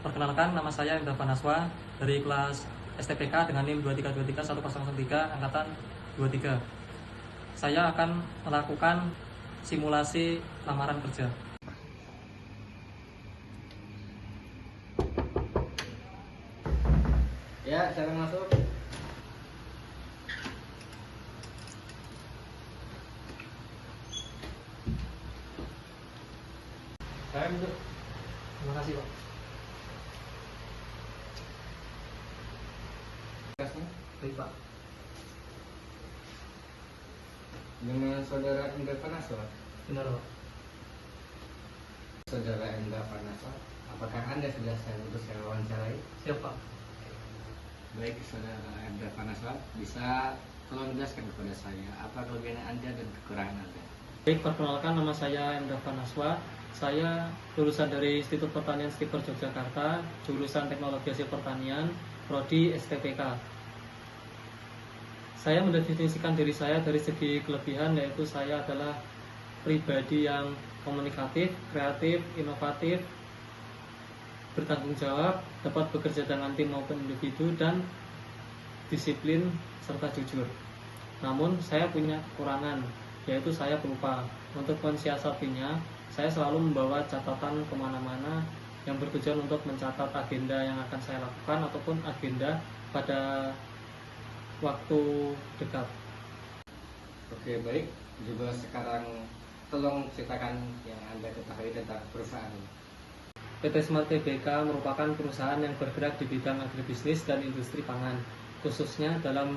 Perkenalkan, nama saya Indra Vanaswa dari kelas STPK dengan NIM 23231003 angkatan 23. Saya akan melakukan simulasi lamaran kerja. Ya, silakan masuk. Saya duduk. Terima kasih, Pak. Kasnya. Baik, Pak. Dengan saudara Indra Vanaswa. Benar, Pak. Saudara Indra Vanaswa, apakah Anda sudah untuk saya wawancarai? Siap, Pak. Baik, saudara Indra Vanaswa, bisa tolong jelaskan kepada saya apa kelebihan Anda dan kekurangan Anda? Baik, perkenalkan, nama saya Indra Vanaswa. Saya lulusan dari Institut Pertanian Skipper Yogyakarta, jurusan Teknologi Hasil Pertanian, prodi STPK. Saya mendefinisikan diri saya dari segi kelebihan, yaitu saya adalah pribadi yang komunikatif, kreatif, inovatif, bertanggung jawab, dapat bekerja dengan tim maupun individu, dan disiplin serta jujur. Namun saya punya kekurangan, yaitu saya pelupa. Untuk mensiasatinya, saya selalu membawa catatan kemana-mana yang bertujuan untuk mencatat agenda yang akan saya lakukan ataupun agenda pada waktu dekat. Oke, baik. Juga sekarang tolong ceritakan yang Anda ketahui tentang perusahaan ini. PT Smart Tbk merupakan perusahaan yang bergerak di bidang agribisnis dan industri pangan, khususnya dalam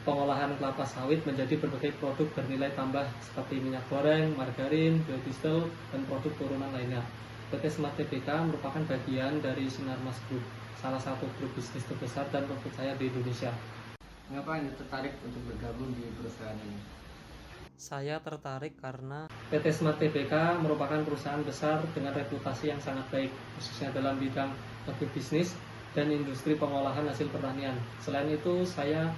pengolahan kelapa sawit menjadi berbagai produk bernilai tambah seperti minyak goreng, margarin, biodiesel, dan produk turunan lainnya. PT Smart Tbk merupakan bagian dari Sinarmas Group, salah satu grup bisnis terbesar dan terpercaya di Indonesia. Mengapa Anda tertarik untuk bergabung di perusahaan ini? Saya tertarik karena PT Smart Tbk merupakan perusahaan besar dengan reputasi yang sangat baik, khususnya dalam bidang agribisnis dan industri pengolahan hasil pertanian. Selain itu, saya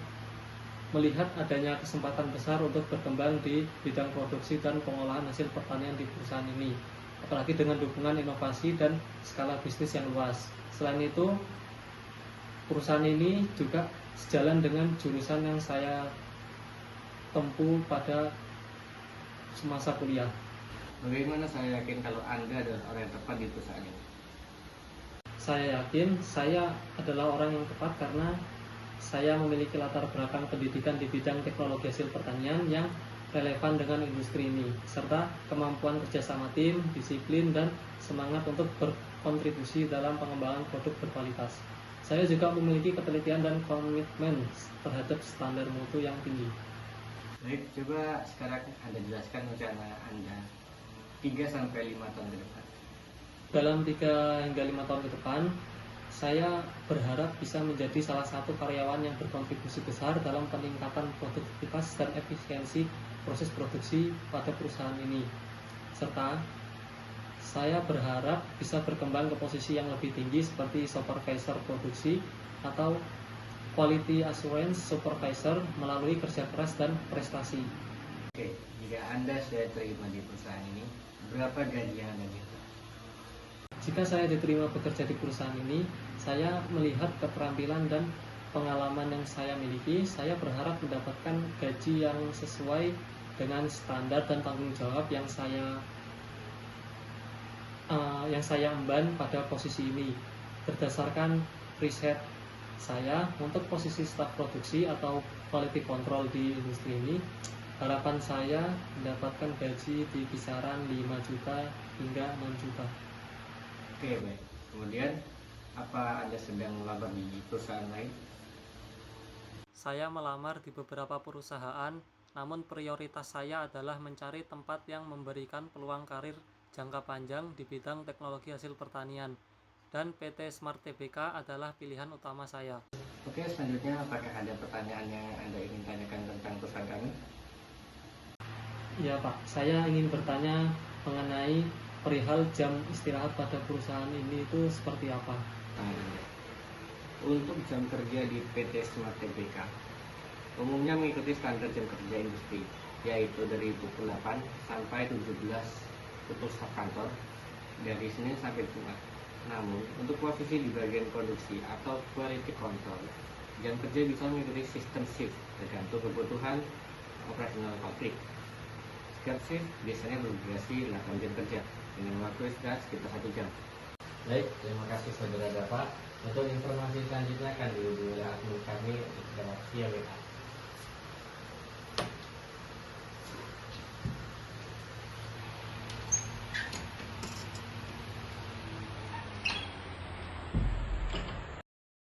melihat adanya kesempatan besar untuk berkembang di bidang produksi dan pengolahan hasil pertanian di perusahaan ini, apalagi dengan dukungan inovasi dan skala bisnis yang luas. Selain itu, perusahaan ini juga sejalan dengan jurusan yang saya tempuh pada semasa kuliah. Bagaimana saya yakin kalau Anda adalah orang yang tepat di perusahaan ini? Saya yakin saya adalah orang yang tepat karena saya memiliki latar belakang pendidikan di bidang teknologi hasil pertanian yang relevan dengan industri ini, serta kemampuan kerjasama tim, disiplin, dan semangat untuk berkontribusi dalam pengembangan produk berkualitas. Saya juga memiliki ketelitian dan komitmen terhadap standar mutu yang tinggi. Baik, coba sekarang Anda jelaskan rencana Anda 3-5 tahun ke depan. Dalam 3 hingga 5 tahun ke depan, saya berharap bisa menjadi salah satu karyawan yang berkontribusi besar dalam peningkatan produktivitas dan efisiensi proses produksi pada perusahaan ini. Serta saya berharap bisa berkembang ke posisi yang lebih tinggi seperti supervisor produksi atau quality assurance supervisor melalui kerja keras dan prestasi. Oke, jika Anda sudah terima di perusahaan ini, berapa gaji yang Anda minta? Jika saya diterima bekerja di perusahaan ini, saya melihat keterampilan dan pengalaman yang saya miliki. Saya berharap mendapatkan gaji yang sesuai dengan standar dan tanggung jawab yang saya emban pada posisi ini. Berdasarkan riset saya, untuk posisi staf produksi atau quality control di industri ini, harapan saya mendapatkan gaji di kisaran 5 juta hingga 6 juta. Oke, baik. Kemudian, apa Anda sedang melamar di perusahaan lain? Saya melamar di beberapa perusahaan, namun prioritas saya adalah mencari tempat yang memberikan peluang karir jangka panjang di bidang teknologi hasil pertanian, dan PT Smart Tbk adalah pilihan utama saya. Oke, selanjutnya apakah ada pertanyaan yang Anda ingin tanyakan tentang perusahaan kami? Ya Pak, saya ingin bertanya mengenai perihal jam istirahat pada perusahaan ini itu seperti apa? Untuk jam kerja di PT Smart Tbk, umumnya mengikuti standar jam kerja industri, yaitu dari pukul 8 sampai 17 putus staf kantor, dari Senin sampai Jumat. Namun, untuk posisi di bagian produksi atau quality control, jam kerja bisa mengikuti sistem shift tergantung kebutuhan operasional pabrik. Setiap shift biasanya berdurasi 8 jam kerja dengan waktu istirahat sekitar 1 jam. Baik, terima kasih saudara Bapak. Untuk informasi selanjutnya akan dihubungi oleh admin kami untuk dapat via WA.